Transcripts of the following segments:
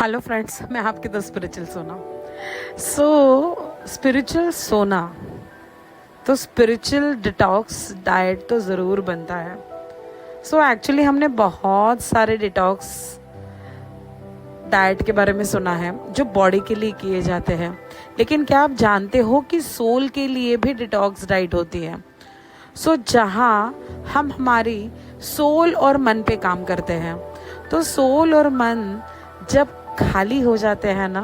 Hello friends, मैं आपकी the spiritual सोना। स्पिरिचुअल सोना तो स्पिरिचुअल डिटॉक्स डाइट तो ज़रूर बनता है। एक्चुअली हमने बहुत सारे डिटॉक्स डाइट के बारे में सुना है जो बॉडी के लिए किए जाते हैं, लेकिन क्या आप जानते हो कि सोल के लिए भी डिटॉक्स डाइट होती है। जहाँ हम हमारी सोल और मन पे काम करते हैं, तो सोल और मन जब खाली हो जाते हैं ना,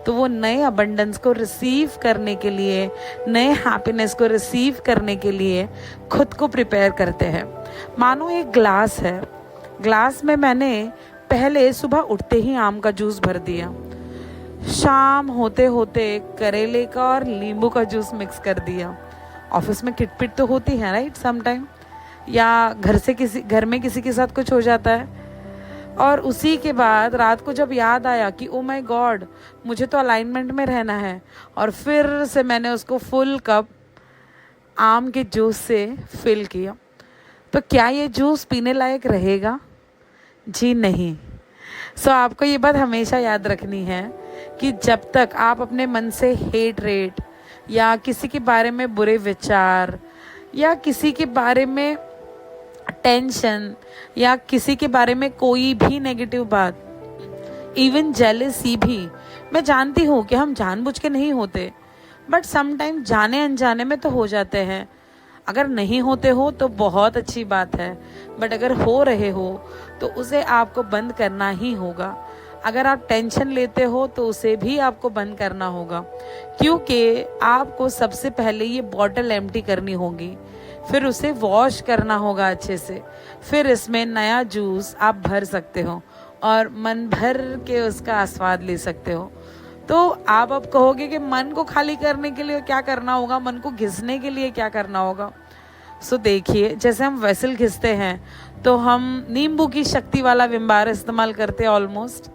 तो वो नए अबंडेंस को रिसीव करने के लिए, नए हैप्पीनेस को रिसीव करने के लिए खुद को प्रिपेयर करते हैं। मानो एक ग्लास है, ग्लास में मैंने पहले सुबह उठते ही आम का जूस भर दिया, शाम होते होते करेले का और नींबू का जूस मिक्स कर दिया। ऑफिस में किटपिट तो होती है राइट, सम टाइम, या घर में किसी के साथ कुछ हो जाता है, और उसी के बाद रात को जब याद आया कि ओ माय गॉड, मुझे तो अलाइनमेंट में रहना है, और फिर से मैंने उसको फुल कप आम के जूस से फिल किया। तो क्या ये जूस पीने लायक रहेगा? जी नहीं। आपको ये बात हमेशा याद रखनी है कि जब तक आप अपने मन से हेट रेट या किसी के बारे में बुरे विचार या किसी के बारे में टेंशन या किसी के बारे में कोई भी नेगेटिव बात, इवन जेलसी भी, मैं जानती हूँ कि हम जानबूझ के नहीं होते, बट समटाइम जाने अनजाने में तो हो जाते हैं। अगर नहीं होते हो तो बहुत अच्छी बात है, बट अगर हो रहे हो तो उसे आपको बंद करना ही होगा। अगर आप टेंशन लेते हो तो उसे भी आपको बंद करना होगा, क्योंकि आपको सबसे पहले ये बॉटल एम्प्टी करनी होगी, फिर उसे वॉश करना होगा अच्छे से, फिर इसमें नया जूस आप भर सकते हो और मन भर के उसका आस्वाद ले सकते हो। तो आप अब कहोगे कि मन को खाली करने के लिए क्या करना होगा, मन को घिसने के लिए क्या करना होगा। देखिए, जैसे हम वेसल घिसते हैं तो हम नींबू की शक्ति वाला विम बार इस्तेमाल करते हैं ऑलमोस्ट।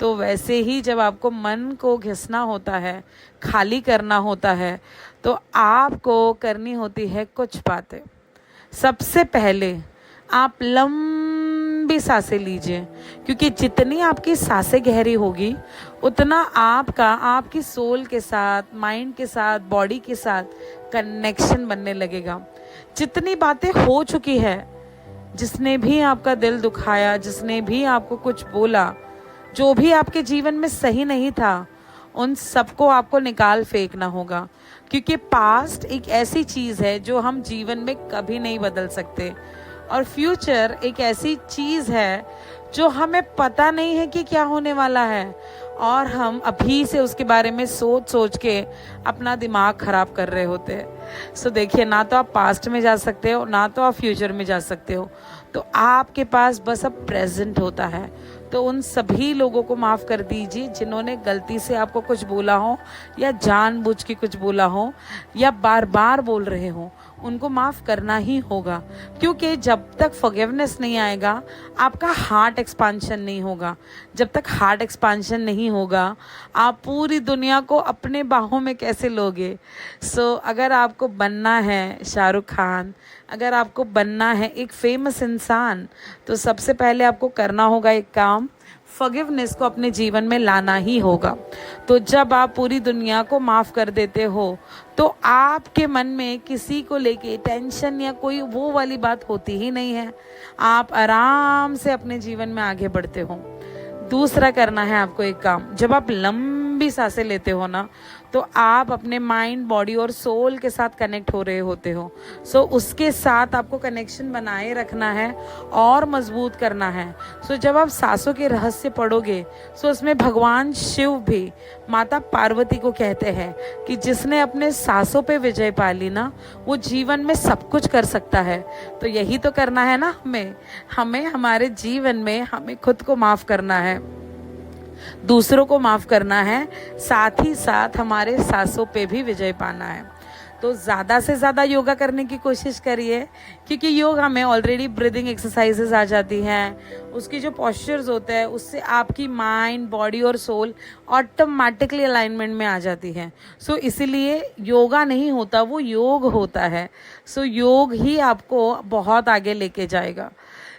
तो वैसे ही जब आपको मन को घिसना होता है, खाली करना होता है, तो आपको करनी होती है कुछ बातें। सबसे पहले आप लंबी सांसें लीजिए, क्योंकि जितनी आपकी सांसें गहरी होगी उतना आपकी सोल के साथ, माइंड के साथ, बॉडी के साथ कनेक्शन बनने लगेगा। जितनी बातें हो चुकी है, जिसने भी आपका दिल दुखाया, जिसने भी आपको कुछ बोला, जो भी आपके जीवन में सही नहीं था, उन सबको आपको निकाल फेंकना होगा, क्योंकि पास्ट एक ऐसी चीज़ है जो हम जीवन में कभी नहीं बदल सकते, और फ्यूचर एक ऐसी चीज़ है जो हमें पता नहीं है कि क्या होने वाला है, और हम अभी से उसके बारे में सोच के अपना दिमाग खराब कर रहे होते हैं। देखिए, ना तो आप पास्ट में जा सकते हो, ना तो आप फ्यूचर में जा सकते हो, तो आपके पास बस अब प्रेजेंट होता है। तो उन सभी लोगों को माफ़ कर दीजिए जिन्होंने गलती से आपको कुछ बोला हो, या जानबूझ के कुछ बोला हो, या बार बार बोल रहे हो, उनको माफ़ करना ही होगा, क्योंकि जब तक फॉरगिवनेस नहीं आएगा आपका हार्ट एक्सपांशन नहीं होगा। जब तक हार्ट एक्सपांशन नहीं होगा, आप पूरी दुनिया को अपने बाहों में कैसे लोगे। अगर आपको बनना है शाहरुख खान, अगर आपको बनना है एक फेमस इंसान, तो सबसे पहले आपको करना होगा एक काम, फॉरगिवनेस को अपने जीवन में लाना ही होगा। तो जब आप पूरी दुनिया को माफ़ कर देते हो, तो आपके मन में किसी को लेके टेंशन या कोई वो वाली बात होती ही नहीं है। आप आराम से अपने जीवन में आगे बढ़ते हो। दूसरा करना है आपको एक काम, जब आप लंबी सांसें लेते हो ना, तो आप अपने माइंड, बॉडी और सोल के साथ कनेक्ट हो रहे होते हो। उसके साथ आपको कनेक्शन बनाए रखना है और मजबूत करना है। जब आप सांसों के रहस्य पढ़ोगे, उसमें भगवान शिव भी माता पार्वती को कहते हैं कि जिसने अपने सांसों पे विजय पा ली ना, वो जीवन में सब कुछ कर सकता है। तो यही तो करना है ना, हमें हमारे जीवन में हमें खुद को माफ़ करना है, दूसरों को माफ़ करना है, साथ ही साथ हमारे सांसों पे भी विजय पाना है। तो ज़्यादा से ज़्यादा योगा करने की कोशिश करिए, क्योंकि योगा में ऑलरेडी ब्रीदिंग एक्सरसाइजेज आ जाती हैं, उसकी जो पॉस्चर्स होते हैं उससे आपकी माइंड, बॉडी और सोल ऑटोमेटिकली अलाइनमेंट में आ जाती हैं। इसीलिए योगा नहीं होता, वो योग होता है। योग ही आपको बहुत आगे लेके जाएगा।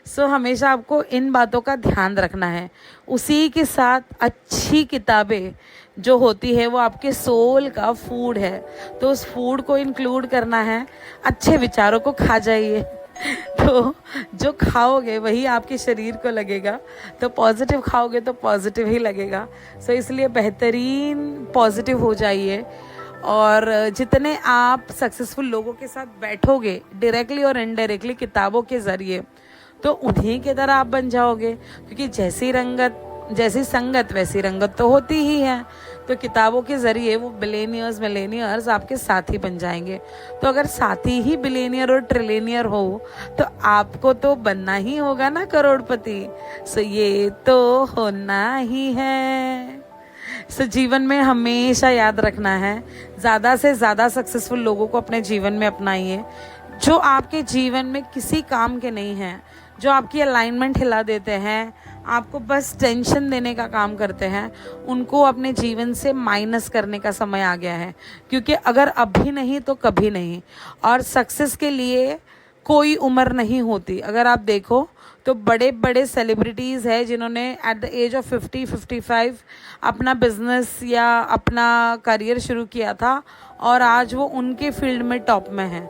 सो हमेशा आपको इन बातों का ध्यान रखना है। उसी के साथ अच्छी किताबें जो होती है वो आपके सोल का फूड है, तो उस फूड को इंक्लूड करना है। अच्छे विचारों को खा जाइए, तो जो खाओगे वही आपके शरीर को लगेगा, तो पॉजिटिव खाओगे तो पॉजिटिव ही लगेगा। सो इसलिए बेहतरीन पॉजिटिव हो जाइए, और जितने आप सक्सेसफुल लोगों के साथ बैठोगे डायरेक्टली और इनडायरेक्टली किताबों के ज़रिए, तो उन्हीं के तरह आप बन जाओगे, क्योंकि जैसी संगत वैसी रंगत तो होती ही है। तो किताबों के ज़रिए वो बिलेनियर्स मिलेनियर्स आपके साथी बन जाएंगे। तो अगर साथी ही बिलेनियर और ट्रिलेनियर हो तो आपको तो बनना ही होगा ना करोड़पति। सो ये तो होना ही है। सो जीवन में हमेशा याद रखना है, ज़्यादा से ज़्यादा सक्सेसफुल लोगों को अपने जीवन में अपनाइए, जो आपके जीवन में किसी काम के नहीं हैं, जो आपकी अलाइनमेंट हिला देते हैं, आपको बस टेंशन देने का काम करते हैं, उनको अपने जीवन से माइनस करने का समय आ गया है। क्योंकि अगर अभी नहीं तो कभी नहीं, और सक्सेस के लिए कोई उम्र नहीं होती। अगर आप देखो तो बड़े बड़े सेलिब्रिटीज़ हैं जिन्होंने एट द एज ऑफ 50-55 अपना बिजनेस या अपना करियर शुरू किया था, और आज वो उनके फील्ड में टॉप में हैं।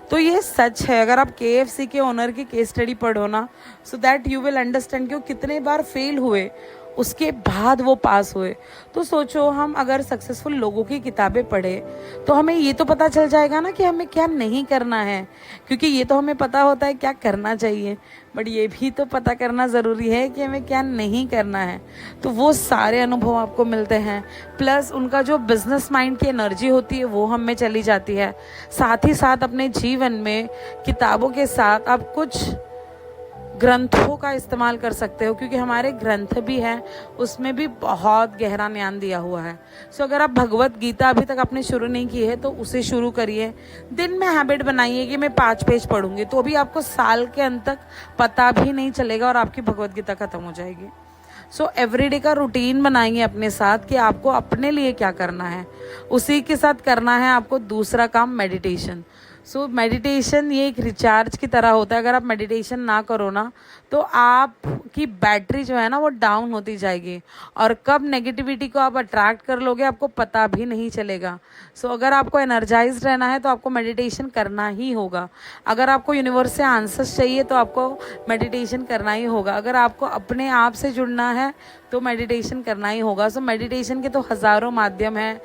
तो ये सच है। अगर आप KFC के ओनर की केस स्टडी पढ़ो ना, so that you will understand कि वो कितने बार फेल हुए, उसके बाद वो पास हुए। तो सोचो, हम अगर सक्सेसफुल लोगों की किताबें पढ़े तो हमें ये तो पता चल जाएगा ना कि हमें क्या नहीं करना है, क्योंकि ये तो हमें पता होता है क्या करना चाहिए, बट ये भी तो पता करना ज़रूरी है कि हमें क्या नहीं करना है। तो वो सारे अनुभव आपको मिलते हैं, प्लस उनका जो बिजनेस माइंड की एनर्जी होती है वो हम में चली जाती है। साथ ही साथ अपने जीवन में किताबों के साथ आप कुछ ग्रंथों का इस्तेमाल कर सकते हो, क्योंकि हमारे ग्रंथ भी हैं, उसमें भी बहुत गहरा ज्ञान दिया हुआ है। सो अगर आप भगवत गीता अभी तक आपने शुरू नहीं की है तो उसे शुरू करिए। दिन में हैबिट बनाइए कि मैं 5 पेज पढ़ूंगी, तो अभी आपको साल के अंत तक पता भी नहीं चलेगा और आपकी भगवत गीता खत्म हो जाएगी। सो एवरीडे का रूटीन बनाइए अपने साथ कि आपको अपने लिए क्या करना है। उसी के साथ करना है आपको दूसरा काम, मेडिटेशन। सो मेडिटेशन ये एक रिचार्ज की तरह होता है। अगर आप मेडिटेशन ना करो ना तो आपकी बैटरी जो है ना वो डाउन होती जाएगी, और कब नेगेटिविटी को आप अट्रैक्ट कर लोगे आपको पता भी नहीं चलेगा। सो अगर आपको एनर्जाइज रहना है तो आपको मेडिटेशन करना ही होगा। अगर आपको यूनिवर्स से आंसर्स चाहिए तो आपको मेडिटेशन करना ही होगा। अगर आपको अपने आप से जुड़ना है तो मेडिटेशन करना ही होगा। सो मेडिटेशन के तो हज़ारों माध्यम हैं,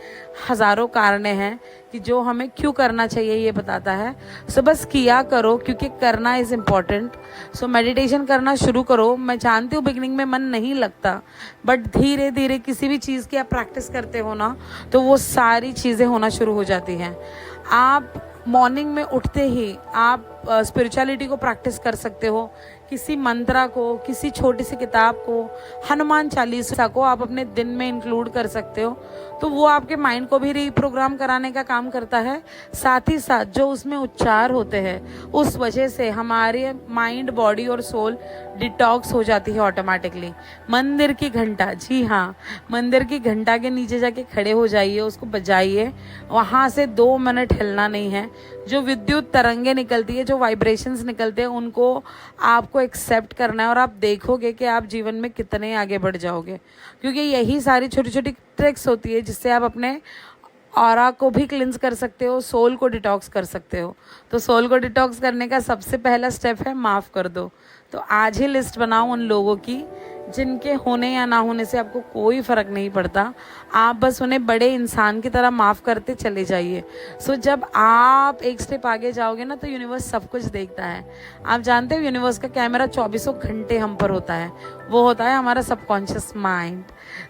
हज़ारों कारणे हैं कि जो हमें क्यों करना चाहिए ये बताता है। सो बस किया करो, क्योंकि करना इज़ इम्पॉर्टेंट। सो मेडिटेशन करना शुरू करो। मैं जानती हूँ बिगिनिंग में मन नहीं लगता, बट धीरे धीरे किसी भी चीज़ की आप प्रैक्टिस करते हो ना तो वो सारी चीज़ें होना शुरू हो जाती हैं। आप मॉर्निंग में उठते ही आप स्पिरिचुअलिटी को प्रैक्टिस कर सकते हो। किसी मंत्रा को, किसी छोटी सी किताब को, हनुमान चालीसा को आप अपने दिन में इंक्लूड कर सकते हो, तो वो आपके माइंड को भी रीप्रोग्राम कराने का काम करता है। साथ ही साथ जो उसमें उच्चार होते हैं उस वजह से हमारे माइंड, बॉडी और सोल डिटॉक्स हो जाती है ऑटोमेटिकली। मंदिर की घंटा, जी हाँ, मंदिर की घंटा के नीचे जाके खड़े हो जाइए, उसको बजाइए, वहाँ से 2 मिनट हिलना नहीं है। जो विद्युत तरंगे निकलती है, जो वाइब्रेशंस निकलते हैं, उनको आपको एक्सेप्ट करना है, और आप देखोगे कि आप जीवन में कितने आगे बढ़ जाओगे। क्योंकि यही सारी छोटी छोटी ट्रिक्स होती है जिससे आप अपने ऑरा को भी क्लिंस कर सकते हो, सोल को डिटॉक्स कर सकते हो। तो सोल को डिटॉक्स करने का सबसे पहला स्टेप है माफ़ कर दो। तो आज ही लिस्ट बनाओ उन लोगों की जिनके होने या ना होने से आपको कोई फ़र्क नहीं पड़ता। आप बस उन्हें बड़े इंसान की तरह माफ़ करते चले जाइए। सो जब आप एक स्टेप आगे जाओगे ना तो यूनिवर्स सब कुछ देखता है। आप जानते हो यूनिवर्स का कैमरा 24 घंटे हम पर होता है, वो होता है हमारा सबकॉन्शियस माइंड।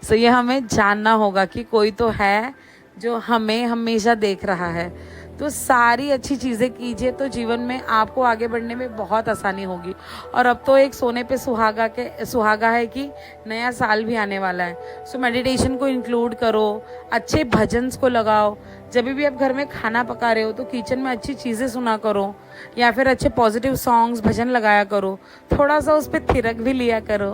सो ये हमें जानना होगा कि कोई तो है जो हमें हमेशा देख रहा है। तो सारी अच्छी चीज़ें कीजिए तो जीवन में आपको आगे बढ़ने में बहुत आसानी होगी। और अब तो एक सोने पे सुहागा है कि नया साल भी आने वाला है। सो मेडिटेशन को इंक्लूड करो, अच्छे भजन्स को लगाओ। जब भी आप घर में खाना पका रहे हो तो किचन में अच्छी चीज़ें सुना करो, या फिर अच्छे पॉजिटिव सॉन्ग्स, भजन लगाया करो। थोड़ा सा उस पर थिरक भी लिया करो,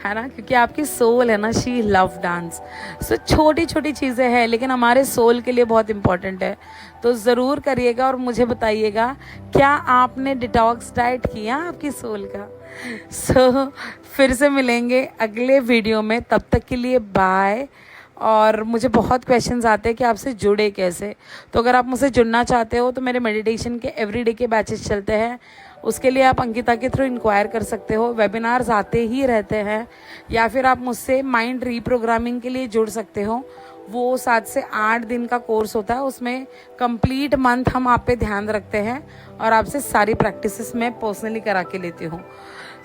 है ना, क्योंकि आपकी सोल है ना, शी लव डांस। सो छोटी छोटी चीज़ें हैं लेकिन हमारे सोल के लिए बहुत इंपॉर्टेंट है। तो ज़रूर करिएगा और मुझे बताइएगा क्या आपने डिटॉक्स डाइट किया आपकी सोल का। सो फिर से मिलेंगे अगले वीडियो में, तब तक के लिए बाय। और मुझे बहुत क्वेश्चंस आते हैं कि आपसे जुड़े कैसे, तो अगर आप मुझसे जुड़ना चाहते हो तो मेरे मेडिटेशन के एवरीडे के बैचेस चलते हैं, उसके लिए आप अंकिता के थ्रू इंक्वायर कर सकते हो। वेबिनार्स आते ही रहते हैं, या फिर आप मुझसे माइंड रीप्रोग्रामिंग के लिए जुड़ सकते हो। वो 7 से 8 दिन का कोर्स होता है, उसमें कंप्लीट मंथ हम आप पे ध्यान रखते हैं और आपसे सारी प्रैक्टिसेस मैं पर्सनली करा के लेती हूँ।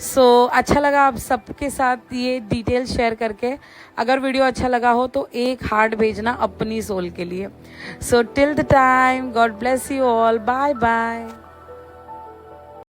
सो अच्छा लगा आप सबके साथ ये डिटेल शेयर करके। अगर वीडियो अच्छा लगा हो तो एक हार्ट भेजना अपनी सोल के लिए। So till the time, God bless you all, bye bye.